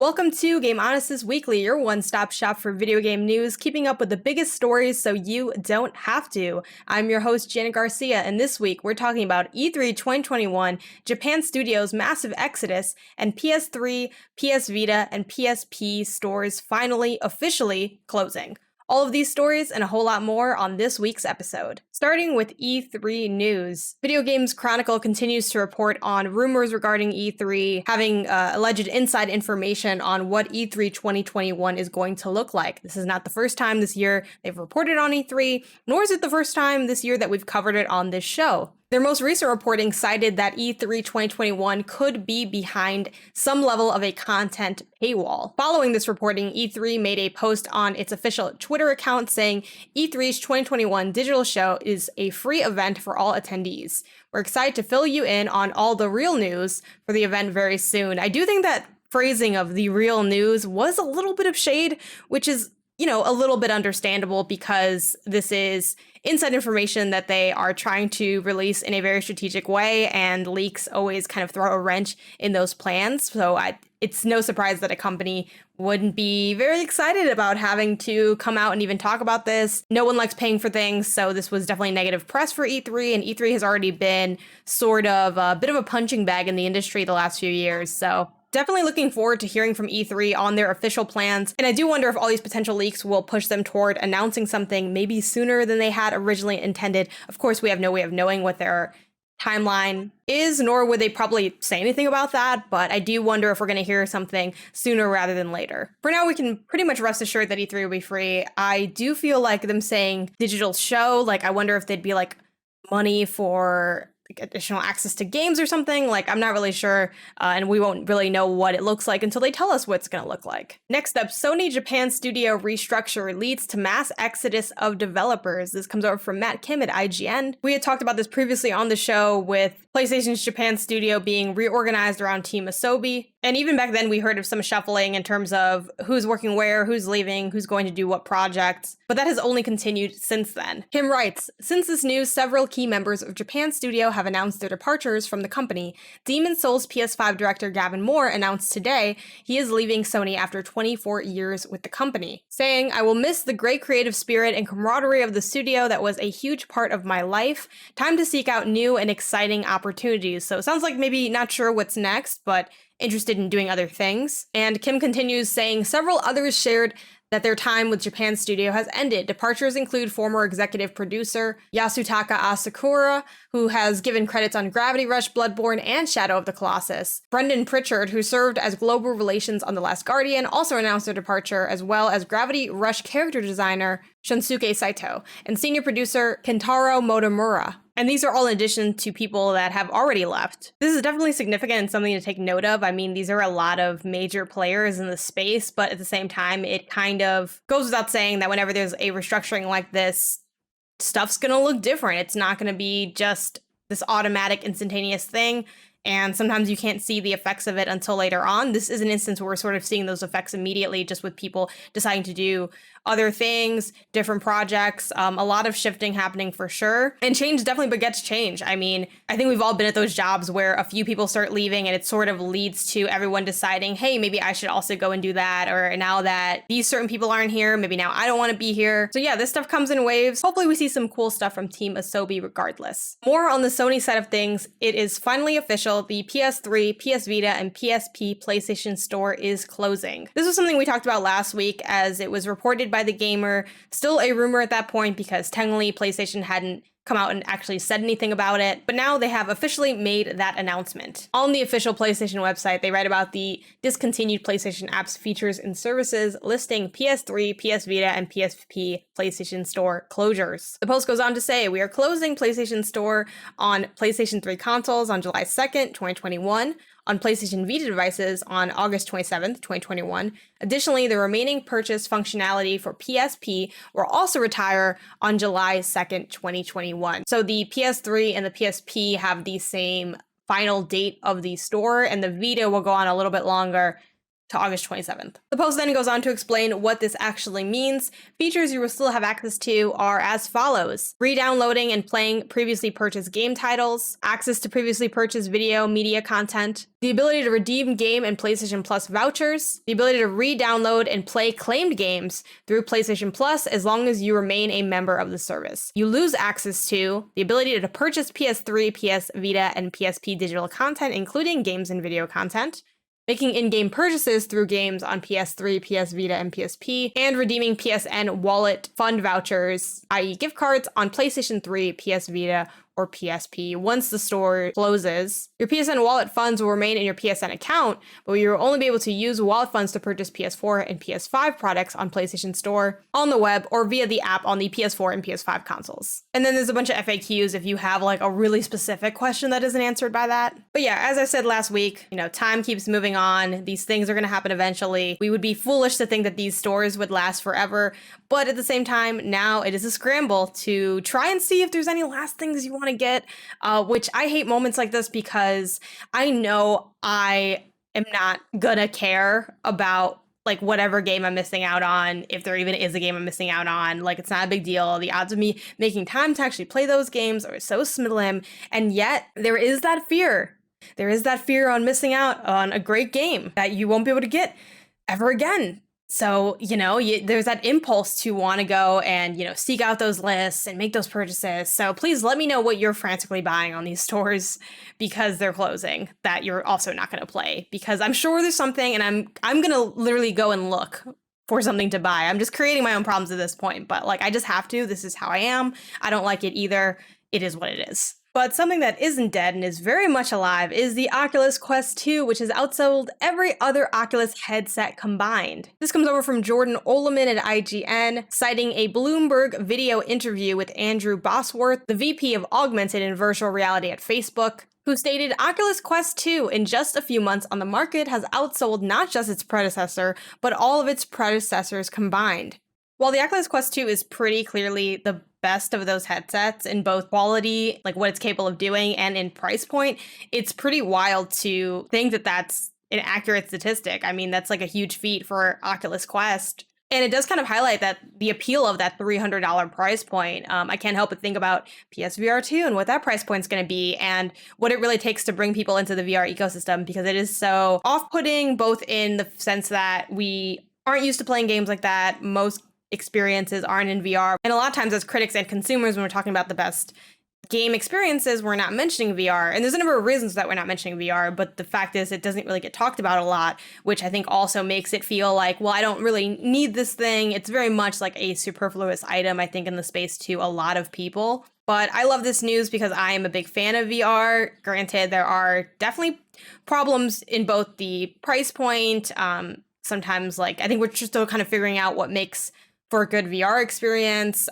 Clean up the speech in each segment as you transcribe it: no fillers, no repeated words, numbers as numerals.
Welcome to Game Honest's Weekly, your one-stop shop for video game news, keeping up with the biggest stories so you don't have to. I'm your host, Janet Garcia, and this week we're talking about E3 2021, Japan Studios' massive exodus, and PS3, PS Vita, and PSP stores finally officially closing. All of these stories and a whole lot more on this week's episode. Starting with E3 news. Video Games Chronicle continues to report on rumors regarding E3 having alleged inside information on what E3 2021 is going to look like. This is not the first time this year they've reported on E3, nor is it the first time this year that we've covered it on this show. Their most recent reporting cited that E3 2021 could be behind some level of a content paywall. Following this reporting, E3 made a post on its official Twitter account saying E3's 2021 digital show is a free event for all attendees. We're excited to fill you in on all the real news for the event very soon. I do think that phrasing of the real news was a little bit of shade, which is a little bit understandable because this is inside information that they are trying to release in a very strategic way, and leaks always kind of throw a wrench in those plans. So it's no surprise that a company wouldn't be very excited about having to come out and even talk about this. No one likes paying for things, so this was definitely negative press for E3, and E3 has already been sort of a bit of a punching bag in the industry the last few years, so definitely looking forward to hearing from E3 on their official plans, and I do wonder if all these potential leaks will push them toward announcing something maybe sooner than they had originally intended. Of course, we have no way of knowing what their timeline is, nor would they probably say anything about that, but I do wonder if we're going to hear something sooner rather than later. For now, we can pretty much rest assured that E3 will be free. I do feel like them saying digital show, I wonder if they'd be money for additional access to games or something. I'm not really sure, and we won't really know what it looks like until they tell us what it's going to look like. Next up, Sony Japan Studio restructure leads to mass exodus of developers. This comes over from Matt Kim at IGN. We had talked about this previously on the show with PlayStation's Japan Studio being reorganized around Team Asobi. And even back then, we heard of some shuffling in terms of who's working where, who's leaving, who's going to do what projects. But that has only continued since then. Kim writes, since this news, several key members of Japan Studio have announced their departures from the company. Demon's Souls PS5 director Gavin Moore announced today he is leaving Sony after 24 years with the company, saying, I will miss the great creative spirit and camaraderie of the studio that was a huge part of my life. Time to seek out new and exciting opportunities. So it sounds like maybe not sure what's next, but interested in doing other things. And Kim continues saying several others shared that their time with Japan Studio has ended. Departures include former executive producer Yasutaka Asakura, who has given credits on Gravity Rush, Bloodborne, and Shadow of the Colossus. Brendan Pritchard, who served as global relations on The Last Guardian, also announced their departure, as well as Gravity Rush character designer Shunsuke Saito, and senior producer Kentaro Motomura. And these are all in addition to people that have already left. This is definitely significant and something to take note of. I mean, these are a lot of major players in the space, but at the same time, it kind of goes without saying that whenever there's a restructuring like this, stuff's gonna look different. It's not gonna be just this automatic, instantaneous thing. And sometimes you can't see the effects of it until later on. This is an instance where we're sort of seeing those effects immediately, just with people deciding to do other things, different projects, a lot of shifting happening for sure. And change definitely begets change. I mean, I think we've all been at those jobs where a few people start leaving and it sort of leads to everyone deciding, hey, maybe I should also go and do that. Or now that these certain people aren't here, maybe now I don't want to be here. So yeah, this stuff comes in waves. Hopefully we see some cool stuff from Team Asobi regardless. More on the Sony side of things, it is finally official. The PS3, PS Vita, and PSP PlayStation Store is closing. This was something we talked about last week as it was reported by The Gamer. Still a rumor at that point because technically PlayStation hadn't come out and actually said anything about it, but now they have officially made that announcement. On the official PlayStation website, they write about the discontinued PlayStation apps, features, and services, listing PS3, PS Vita, and PSP PlayStation Store closures. The post goes on to say, we are closing PlayStation Store on PlayStation 3 consoles on July 2nd, 2021, on PlayStation Vita devices on August 27th, 2021. Additionally, the remaining purchase functionality for PSP will also retire on July 2nd, 2021. So the PS3 and the PSP have the same final date of the store, and the Vita will go on a little bit longer to August 27th. The post then goes on to explain what this actually means. Features you will still have access to are as follows: re-downloading and playing previously purchased game titles, access to previously purchased video media content, the ability to redeem game and PlayStation Plus vouchers, the ability to re-download and play claimed games through PlayStation Plus as long as you remain a member of the service. You lose access to the ability to purchase PS3, PS Vita, and PSP digital content, including games and video content, making in-game purchases through games on PS3, PS Vita, and PSP, and redeeming PSN wallet fund vouchers, i.e. gift cards, on PlayStation 3, PS Vita, or PSP once the store closes. Your PSN wallet funds will remain in your PSN account, but you will only be able to use wallet funds to purchase PS4 and PS5 products on PlayStation Store, on the web, or via the app on the PS4 and PS5 consoles. And then there's a bunch of FAQs if you have like a really specific question that isn't answered by that. But yeah, as I said last week, time keeps moving on. These things are going to happen eventually. We would be foolish to think that these stores would last forever, but at the same time, now it is a scramble to try and see if there's any last things you want to get, which I hate moments like this because I know I am not gonna care about like whatever game I'm missing out on, if there even is a game I'm missing out on. Like, it's not a big deal. The odds of me making time to actually play those games are so slim, and yet there is that fear. There is that fear on missing out on a great game that you won't be able to get ever again. So, there's that impulse to want to go and, seek out those lists and make those purchases. So please let me know what you're frantically buying on these stores because they're closing that you're also not going to play, because I'm sure there's something, and I'm going to literally go and look for something to buy. I'm just creating my own problems at this point, but like, I just have to. This is how I am. I don't like it either. It is what it is. But something that isn't dead and is very much alive is the Oculus Quest 2, which has outsold every other Oculus headset combined. This comes over from Jordan Oloman at IGN, citing a Bloomberg video interview with Andrew Bosworth, the VP of Augmented and Virtual Reality at Facebook, who stated Oculus Quest 2 in just a few months on the market has outsold not just its predecessor, but all of its predecessors combined. While the Oculus Quest 2 is pretty clearly the best of those headsets in both quality, like what it's capable of doing, and in price point, it's pretty wild to think that that's an accurate statistic. I mean, that's like a huge feat for Oculus Quest. And it does kind of highlight that the appeal of that $300 price point. I can't help but think about PSVR 2 and what that price point is going to be and what it really takes to bring people into the VR ecosystem, because it is so off-putting, both in the sense that we aren't used to playing games like that. Most experiences aren't in VR. And a lot of times as critics and consumers, when we're talking about the best game experiences, we're not mentioning VR. And there's a number of reasons that we're not mentioning VR, but the fact is it doesn't really get talked about a lot, which I think also makes it feel like, well, I don't really need this thing. It's very much like a superfluous item, I think, in the space to a lot of people. But I love this news because I am a big fan of VR. Granted, there are definitely problems in both the price point. Sometimes, like, I think we're just still kind of figuring out what makes for a good VR experience.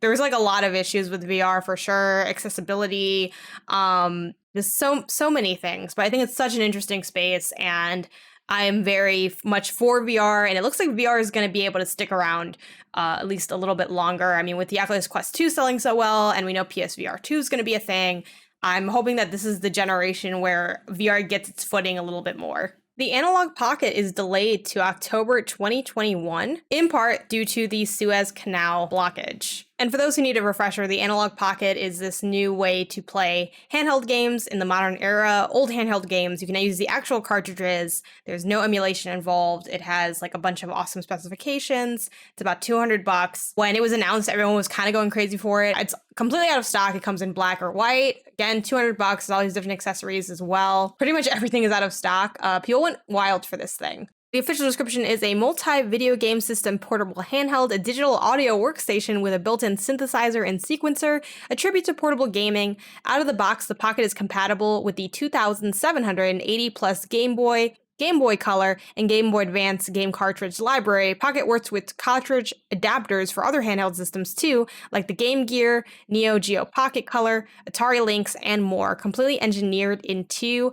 There's like a lot of issues with VR for sure, accessibility, just so many things. But I think it's such an interesting space, and I am very much for VR, and it looks like VR is going to be able to stick around at least a little bit longer. I mean, with the Oculus Quest 2 selling so well, and we know PSVR 2 is going to be a thing, I'm hoping that this is the generation where VR gets its footing a little bit more. The Analogue Pocket is delayed to October 2021, in part due to the Suez Canal blockage. And for those who need a refresher, the Analogue Pocket is this new way to play handheld games in the modern era. Old handheld games, you can use the actual cartridges. There's no emulation involved. It has like a bunch of awesome specifications. It's about $200. When it was announced, everyone was kind of going crazy for it. It's completely out of stock. It comes in black or white. Again, $200, all these different accessories as well. Pretty much everything is out of stock. People went wild for this thing. The official description is a multi-video game system portable handheld, a digital audio workstation with a built-in synthesizer and sequencer, a tribute to portable gaming. Out of the box, the Pocket is compatible with the 2,780 plus Game Boy Color, and Game Boy Advance game cartridge library. Pocket works with cartridge adapters for other handheld systems too, like the Game Gear, Neo Geo Pocket Color, Atari Lynx, and more, completely engineered into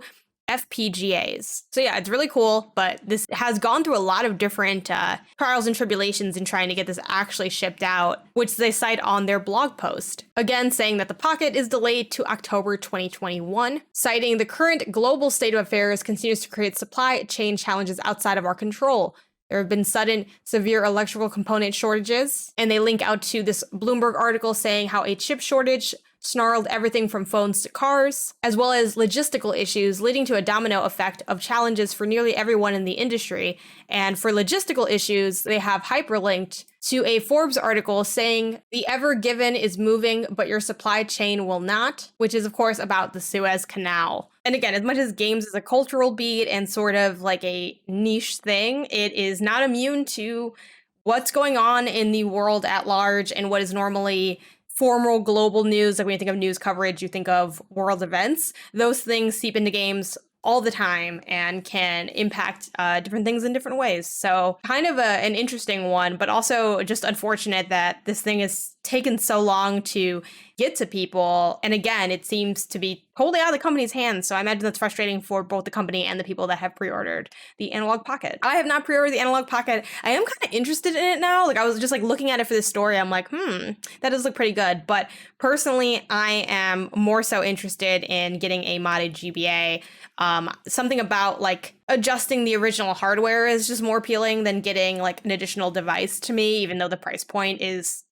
FPGAs. So yeah, it's really cool, but this has gone through a lot of different trials and tribulations in trying to get this actually shipped out, which they cite on their blog post. Again, saying that the Pocket is delayed to October 2021, citing the current global state of affairs continues to create supply chain challenges outside of our control. There have been sudden, severe electrical component shortages, and they link out to this Bloomberg article saying how a chip shortage snarled everything from phones to cars, as well as logistical issues, leading to a domino effect of challenges for nearly everyone in the industry. And for logistical issues, they have hyperlinked to a Forbes article saying the Ever Given is moving, but your supply chain will not, which is, of course, about the Suez Canal. And again, as much as games is a cultural beat and sort of like a niche thing, it is not immune to what's going on in the world at large and what is normally formal global news. Like when you think of news coverage, you think of world events. Those things seep into games all the time and can impact different things in different ways. So kind of an interesting one, but also just unfortunate that this thing has taken so long to get to people. And again, it seems to be totally out of the company's hands. So I imagine that's frustrating for both the company and the people that have pre-ordered the Analogue Pocket. I have not pre-ordered the Analogue Pocket. I am kind of interested in it now. Like I was just like looking at it for this story. I'm like, that does look pretty good. But personally, I am more so interested in getting a modded GBA. Something about like adjusting the original hardware is just more appealing than getting like an additional device to me, even though the price point is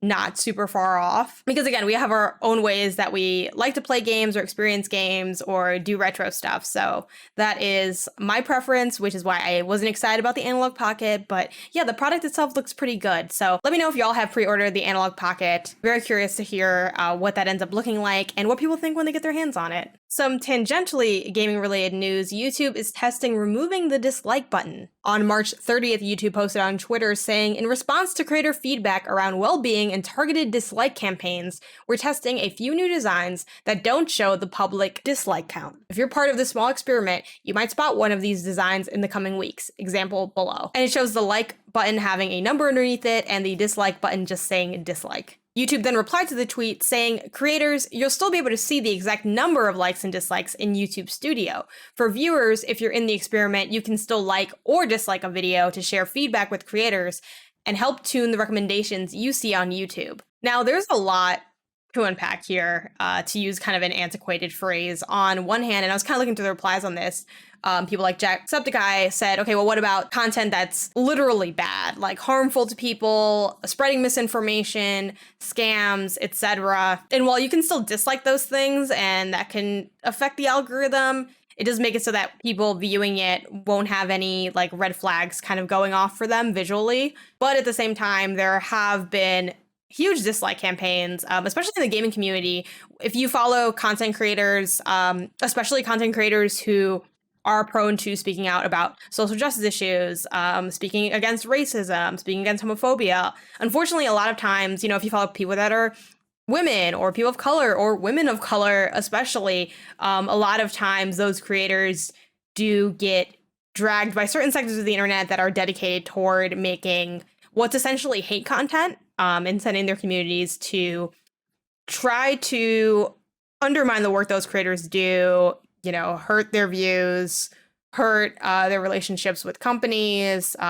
not super far off. Because again, we have our own ways that we like to play games or experience games or do retro stuff. So that is my preference, which is why I wasn't excited about the Analogue Pocket. But yeah, the product itself looks pretty good. So let me know if y'all have pre-ordered the Analogue Pocket. Very curious to hear what that ends up looking like and what people think when they get their hands on it. Some tangentially gaming-related news, YouTube is testing removing the dislike button. On March 30th, YouTube posted on Twitter saying, in response to creator feedback around well-being and targeted dislike campaigns, we're testing a few new designs that don't show the public dislike count. If you're part of this small experiment, you might spot one of these designs in the coming weeks. Example below. And it shows the like button having a number underneath it and the dislike button just saying dislike. YouTube then replied to the tweet saying, creators, you'll still be able to see the exact number of likes and dislikes in YouTube Studio. For viewers, if you're in the experiment, you can still like or dislike a video to share feedback with creators and help tune the recommendations you see on YouTube. Now, there's a lot to unpack here, to use kind of an antiquated phrase. On one hand, and I was kind of looking through the replies on this, people like Jacksepticeye said, okay, well, what about content that's literally bad, like harmful to people, spreading misinformation, scams, etc. And while you can still dislike those things and that can affect the algorithm, it does make it so that people viewing it won't have any like red flags kind of going off for them visually. But at the same time, there have been huge dislike campaigns, especially in the gaming community. If you follow content creators, especially content creators who are prone to speaking out about social justice issues, speaking against racism, speaking against homophobia. Unfortunately, a lot of times, you know, if you follow people that are women or people of color or women of color, especially, a lot of times those creators do get dragged by certain sectors of the internet that are dedicated toward making what's essentially hate content, and sending their communities to try to undermine the work those creators do, you know, hurt their views, hurt their relationships with companies, you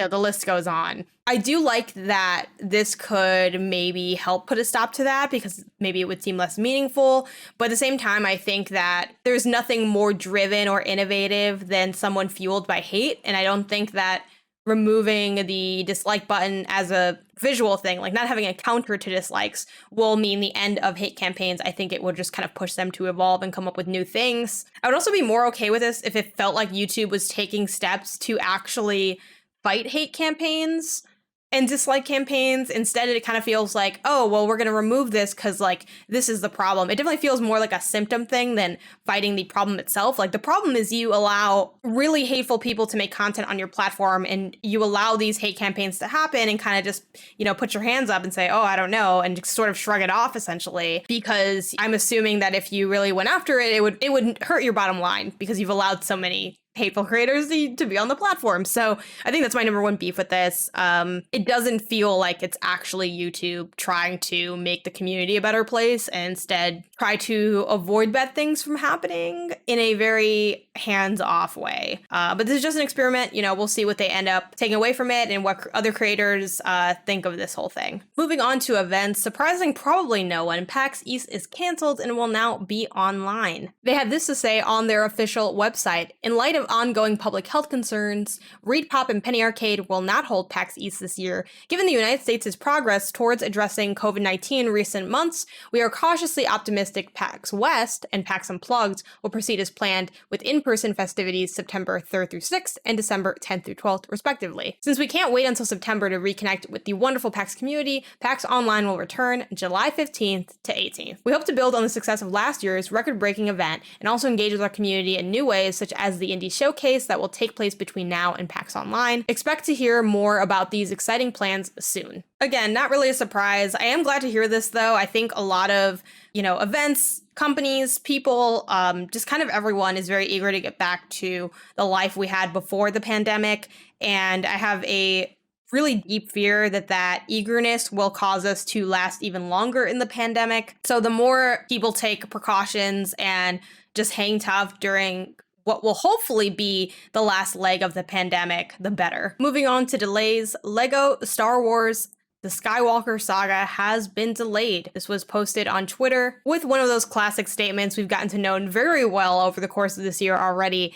know, the list goes on. I do like that this could maybe help put a stop to that because maybe it would seem less meaningful. But at the same time, I think that there's nothing more driven or innovative than someone fueled by hate. And I don't think that removing the dislike button as a visual thing, like not having a counter to dislikes, will mean the end of hate campaigns. I think it would just kind of push them to evolve and come up with new things. I would also be more okay with this if it felt like YouTube was taking steps to actually fight hate campaigns and dislike campaigns. Instead, it kind of feels like, oh, well, we're going to remove this because, like, this is the problem. It definitely feels more like a symptom thing than fighting the problem itself. Like, the problem is you allow really hateful people to make content on your platform, and you allow these hate campaigns to happen and kind of just, you know, put your hands up and say, oh, I don't know, and just sort of shrug it off, essentially, because I'm assuming that if you really went after it, it would hurt your bottom line because you've allowed so many hateful creators to be on the platform. So I think that's my number one beef with this. It doesn't feel like it's actually YouTube trying to make the community a better place and instead try to avoid bad things from happening in a very hands-off way. But this is just an experiment. We'll see what they end up taking away from it and what other creators think of this whole thing. Moving on to events, surprising probably no one, PAX East is canceled and will now be online. They had this to say on their official website. In light of ongoing public health concerns, ReedPop and Penny Arcade will not hold PAX East this year. Given the United States' progress towards addressing COVID-19 in recent months, we are cautiously optimistic PAX West and PAX Unplugged will proceed as planned with in-person festivities September 3rd through 6th and December 10th through 12th, respectively. Since we can't wait until September to reconnect with the wonderful PAX community, PAX Online will return July 15th to 18th. We hope to build on the success of last year's record-breaking event and also engage with our community in new ways, such as the Indie Showcase that will take place between now and PAX Online. Expect to hear more about these exciting plans soon. Again, not really a surprise. I am glad to hear this, though. I think a lot of, events, companies, people, just kind of everyone is very eager to get back to the life we had before the pandemic. And I have a really deep fear that eagerness will cause us to last even longer in the pandemic. So the more people take precautions and just hang tough during what will hopefully be the last leg of the pandemic, the better. Moving on to delays, Lego Star Wars The Skywalker Saga has been delayed. This was posted on Twitter with one of those classic statements we've gotten to know very well over the course of this year already.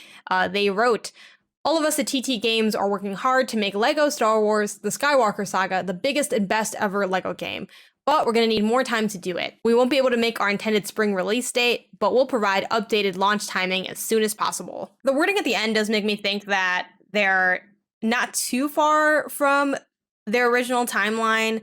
They wrote, "All of us at TT Games are working hard to make Lego Star Wars The Skywalker Saga the biggest and best ever Lego game. But we're going to need more time to do it. We won't be able to make our intended spring release date, but we'll provide updated launch timing as soon as possible." The wording at the end does make me think that they're not too far from their original timeline.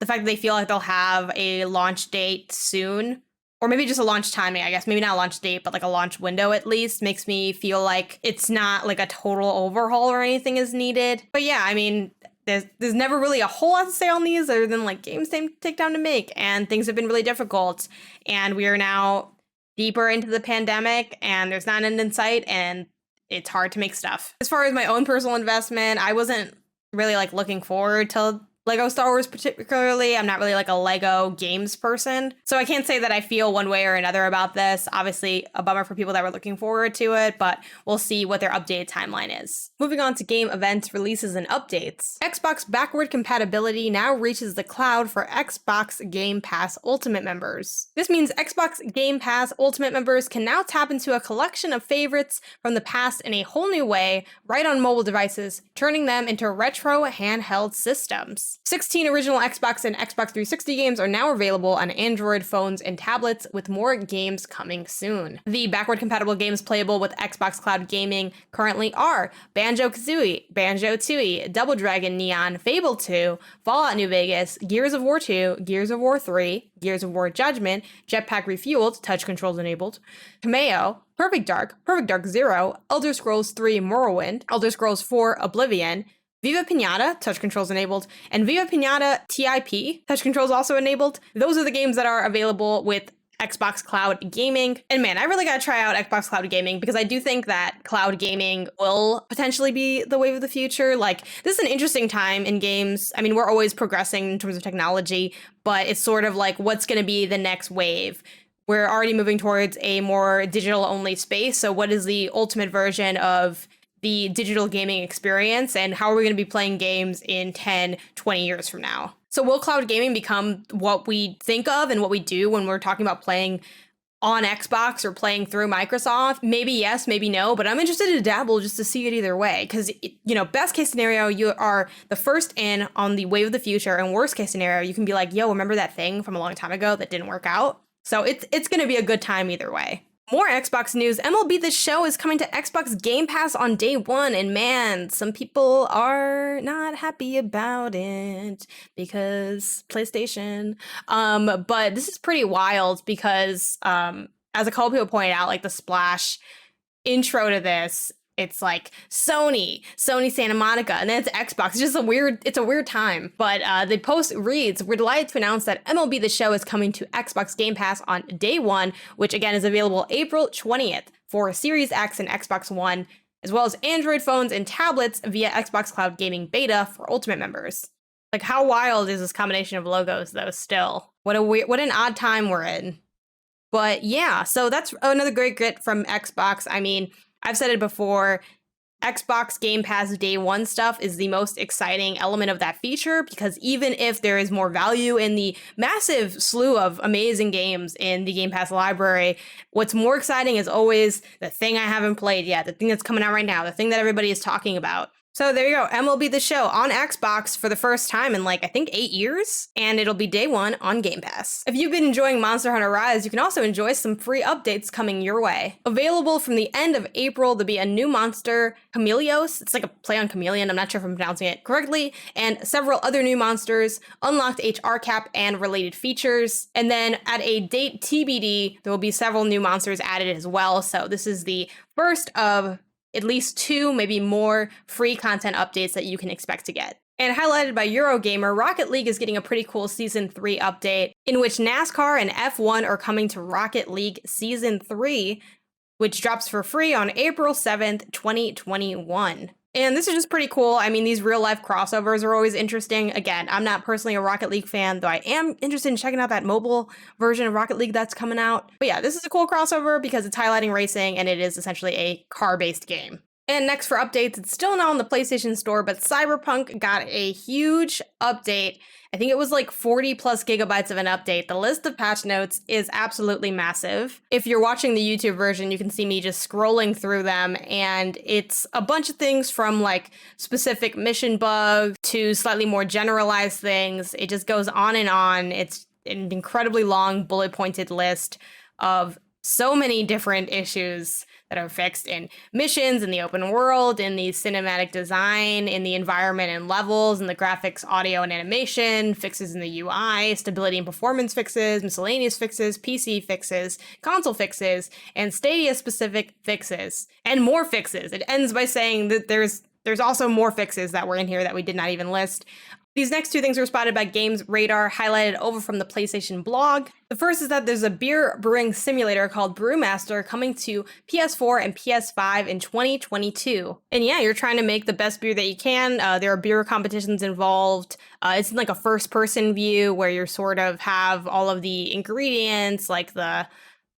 The fact that they feel like they'll have a launch date soon, or maybe just a launch timing, I guess. Maybe not a launch date, but like a launch window at least, makes me feel like it's not like a total overhaul or anything is needed. But yeah, I mean, there's never really a whole lot to say on these other than like games take time to make, and things have been really difficult, and we are now deeper into the pandemic and there's not an end in sight and it's hard to make stuff. As far as my own personal investment, I wasn't really like looking forward to Lego Star Wars particularly. I'm not really like a Lego games person, so I can't say that I feel one way or another about this. Obviously a bummer for people that were looking forward to it, but we'll see what their updated timeline is. Moving on to game events, releases, and updates. Xbox backward compatibility now reaches the cloud for Xbox Game Pass Ultimate members. This means Xbox Game Pass Ultimate members can now tap into a collection of favorites from the past in a whole new way, right on mobile devices, turning them into retro handheld systems. 16 original Xbox and Xbox 360 games are now available on Android phones and tablets, with more games coming soon. The backward compatible games playable with Xbox Cloud Gaming currently are Banjo-Kazooie, Banjo-Tooie, Double Dragon Neon, Fable 2, Fallout New Vegas, Gears of War 2, Gears of War 3, Gears of War Judgment, Jetpack Refueled, touch controls enabled, Kameo, Perfect Dark Zero, Elder Scrolls 3 Morrowind, Elder Scrolls 4 Oblivion, Viva Pinata, touch controls enabled, and Viva Pinata TIP, touch controls also enabled. Those are the games that are available with Xbox Cloud Gaming. And man, I really gotta try out Xbox Cloud Gaming because I do think that cloud gaming will potentially be the wave of the future. Like, this is an interesting time in games. I mean, we're always progressing in terms of technology, but it's sort of like, what's gonna be the next wave? We're already moving towards a more digital-only space, so what is the ultimate version of the digital gaming experience, and how are we going to be playing games in 10, 20 years from now? So will cloud gaming become what we think of and what we do when we're talking about playing on Xbox or playing through Microsoft? Maybe yes, maybe no, but I'm interested to dabble just to see it either way. Because, best case scenario, you are the first in on the wave of the future, and worst case scenario, you can be like, yo, remember that thing from a long time ago that didn't work out? So it's going to be a good time either way. More Xbox news. MLB The Show is coming to Xbox Game Pass on day one, and man, some people are not happy about it because PlayStation. But this is pretty wild because, as a couple people pointed out, like the splash intro to this, it's like Sony Santa Monica, and then it's Xbox. It's just it's a weird time. But the post reads, "We're delighted to announce that MLB The Show is coming to Xbox Game Pass on day one, which again is available April 20th for Series X and Xbox One. as well as Android phones and tablets via Xbox Cloud Gaming Beta for Ultimate members. Like, how wild is this combination of logos, though, still? What an odd time we're in. But yeah, so that's another great get from Xbox. I mean, I've said it before, Xbox Game Pass Day 1 stuff is the most exciting element of that feature, because even if there is more value in the massive slew of amazing games in the Game Pass library, what's more exciting is always the thing I haven't played yet, the thing that's coming out right now, the thing that everybody is talking about. So there you go, MLB The Show on Xbox for the first time in like, I think 8 years, and it'll be day 1 on Game Pass. If you've been enjoying Monster Hunter Rise, you can also enjoy some free updates coming your way. Available from the end of April, there'll be a new monster, Chameleos. It's like a play on chameleon, I'm not sure if I'm pronouncing it correctly, and several other new monsters, unlocked HR cap and related features. And then at a date TBD, there will be several new monsters added as well. So this is the first of at least 2, maybe more, free content updates that you can expect to get. And highlighted by Eurogamer, Rocket League is getting a pretty cool Season 3 update, in which NASCAR and F1 are coming to Rocket League Season 3, which drops for free on April 7th, 2021. And this is just pretty cool. I mean, these real-life crossovers are always interesting. Again, I'm not personally a Rocket League fan, though I am interested in checking out that mobile version of Rocket League that's coming out. But yeah, this is a cool crossover because it's highlighting racing, and it is essentially a car-based game. And next for updates, it's still not on the PlayStation Store, but Cyberpunk got a huge update. I think it was like 40 plus gigabytes of an update. The list of patch notes is absolutely massive. If you're watching the YouTube version, you can see me just scrolling through them, and it's a bunch of things from like specific mission bugs to slightly more generalized things. It just goes on and on. It's an incredibly long bullet pointed list of so many different issues that are fixed in missions, in the open world, in the cinematic design, in the environment and levels, in the graphics, audio, and animation, fixes in the UI, stability and performance fixes, miscellaneous fixes, PC fixes, console fixes, and Stadia-specific fixes, and more fixes. It ends by saying that there's also more fixes that were in here that we did not even list. These next 2 things were spotted by Games Radar, highlighted over from the PlayStation blog. The first is that there's a beer brewing simulator called Brewmaster coming to PS4 and PS5 in 2022. And yeah, you're trying to make the best beer that you can. There are beer competitions involved. It's like a first-person view where you sort of have all of the ingredients, like the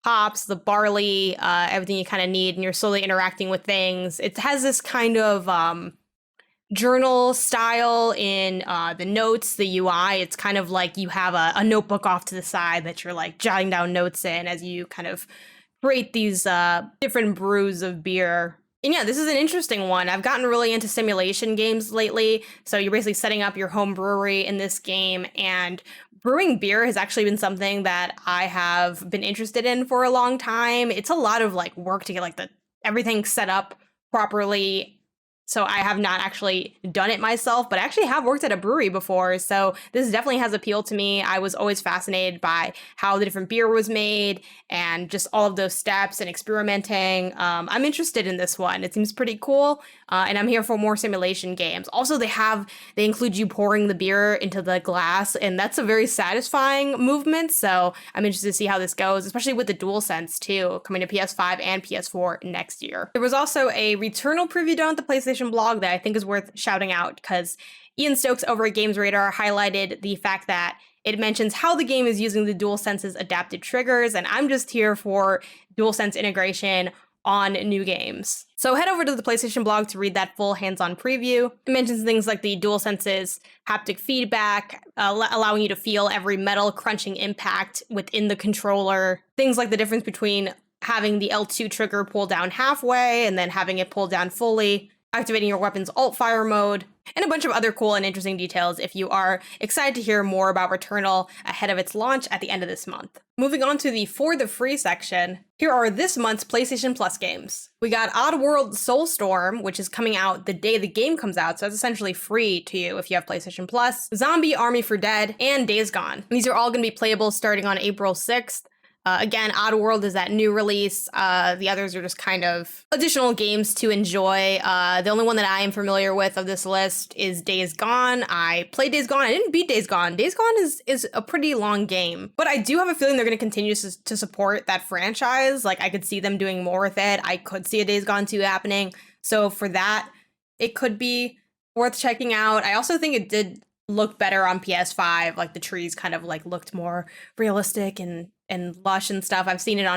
hops, the barley, everything you kind of need, and you're slowly interacting with things. It has this kind of journal style in the notes, the UI. It's kind of like you have a notebook off to the side that you're like jotting down notes in as you kind of create these different brews of beer. And yeah, this is an interesting one. I've gotten really into simulation games lately. So you're basically setting up your home brewery in this game, and brewing beer has actually been something that I have been interested in for a long time. It's a lot of like work to get like everything set up properly. So I have not actually done it myself, but I actually have worked at a brewery before. So this definitely has appeal to me. I was always fascinated by how the different beer was made and just all of those steps and experimenting. I'm interested in this one. It seems pretty cool. And I'm here for more simulation games. Also, they include you pouring the beer into the glass, and that's a very satisfying movement. So I'm interested to see how this goes, especially with the DualSense too, coming to PS5 and PS4 next year. There was also a Returnal preview done at the PlayStation blog that I think is worth shouting out, because Ian Stokes over at Games Radar highlighted the fact that it mentions how the game is using the DualSense's adapted triggers, and I'm just here for DualSense integration on new games. So head over to the PlayStation blog to read that full hands-on preview. It mentions things like the DualSense's haptic feedback, allowing you to feel every metal crunching impact within the controller, things like the difference between having the L2 trigger pull down halfway and then having it pull down fully, activating your weapon's alt-fire mode, and a bunch of other cool and interesting details if you are excited to hear more about Returnal ahead of its launch at the end of this month. Moving on to the For the Free section, here are this month's PlayStation Plus games. We got Oddworld Soulstorm, which is coming out the day the game comes out, so it's essentially free to you if you have PlayStation Plus, Zombie Army for Dead, and Days Gone. These are all going to be playable starting on April 6th. Again, Oddworld is that new release. The others are just kind of additional games to enjoy. The only one that I am familiar with of this list is Days Gone. I played Days Gone. I didn't beat Days Gone. Days Gone is a pretty long game, but I do have a feeling they're going to continue to support that franchise. Like, I could see them doing more with it. I could see a Days Gone 2 happening. So for that, it could be worth checking out. I also think it did look better on PS5. Like the trees kind of like looked more realistic and lush and stuff. I've seen it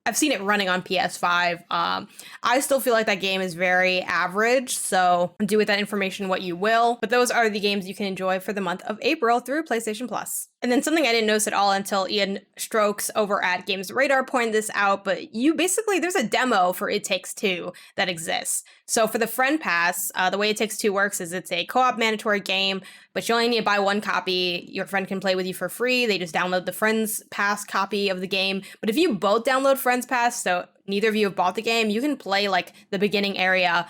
I've seen it running on PS5. I still feel like that game is very average, so do with that information what you will. But those are the games you can enjoy for the month of April through PlayStation Plus. And then something I didn't notice at all until Ian Strokes over at Games Radar pointed this out, but there's a demo for It Takes Two that exists. So for the Friend Pass, the way It Takes Two works is it's a co-op mandatory game, but you only need to buy one copy. Your friend can play with you for free. They just download the Friends Pass copy of the game. But if you both download Friends Pass, so neither of you have bought the game, you can play like the beginning area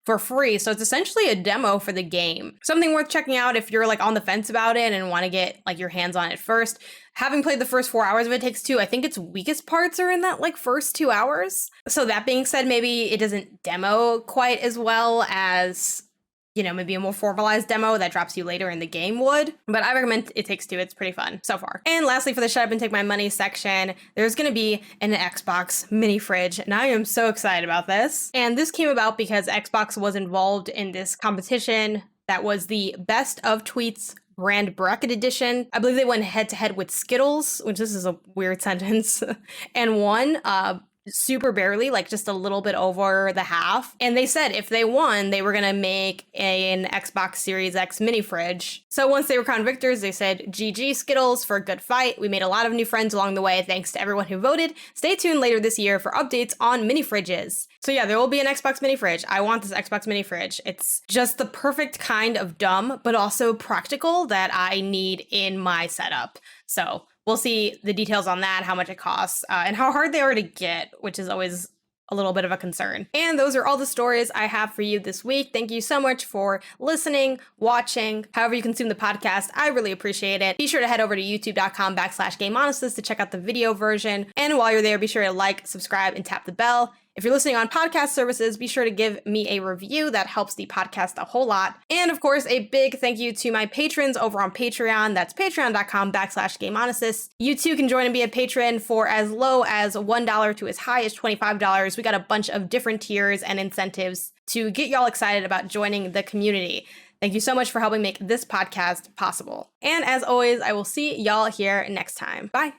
for free. So it's essentially a demo for the game. Something worth checking out if you're like on the fence about it and want to get like your hands on it first. Having played the first 4 hours of It Takes Two, I think its weakest parts are in that like first 2 hours. So that being said, maybe it doesn't demo quite as well as, you know, maybe a more formalized demo that drops you later in the game would. But I recommend It Takes Two. It's pretty fun so far. And lastly, for the Shut Up and Take My Money section, there's going to be an Xbox mini fridge, and I am so excited about this. And this came about because Xbox was involved in this competition that was the Best of Tweets Brand Bracket Edition. I believe they went head to head with Skittles, which this is a weird sentence, and won super barely, like just a little bit over the half. And they said if they won, they were gonna make an Xbox Series X mini fridge. So once they were crowned victors, they said, GG Skittles for a good fight. We made a lot of new friends along the way. Thanks to everyone who voted. Stay tuned later this year for updates on mini fridges. So yeah, there will be an Xbox mini fridge. I want this Xbox mini fridge. It's just the perfect kind of dumb, but also practical that I need in my setup. So we'll see the details on that, how much it costs, and how hard they are to get, which is always a little bit of a concern. And those are all the stories I have for you this week. Thank you so much for listening, watching, however you consume the podcast. I really appreciate it. Be sure to head over to youtube.com/GameHonestest to check out the video version. And while you're there, be sure to like, subscribe, and tap the bell. If you're listening on podcast services, be sure to give me a review. That helps the podcast a whole lot. And of course, a big thank you to my patrons over on Patreon. That's patreon.com/GameHonestest. You too can join and be a patron for as low as $1 to as high as $25. We got a bunch of different tiers and incentives to get y'all excited about joining the community. Thank you so much for helping make this podcast possible. And as always, I will see y'all here next time. Bye.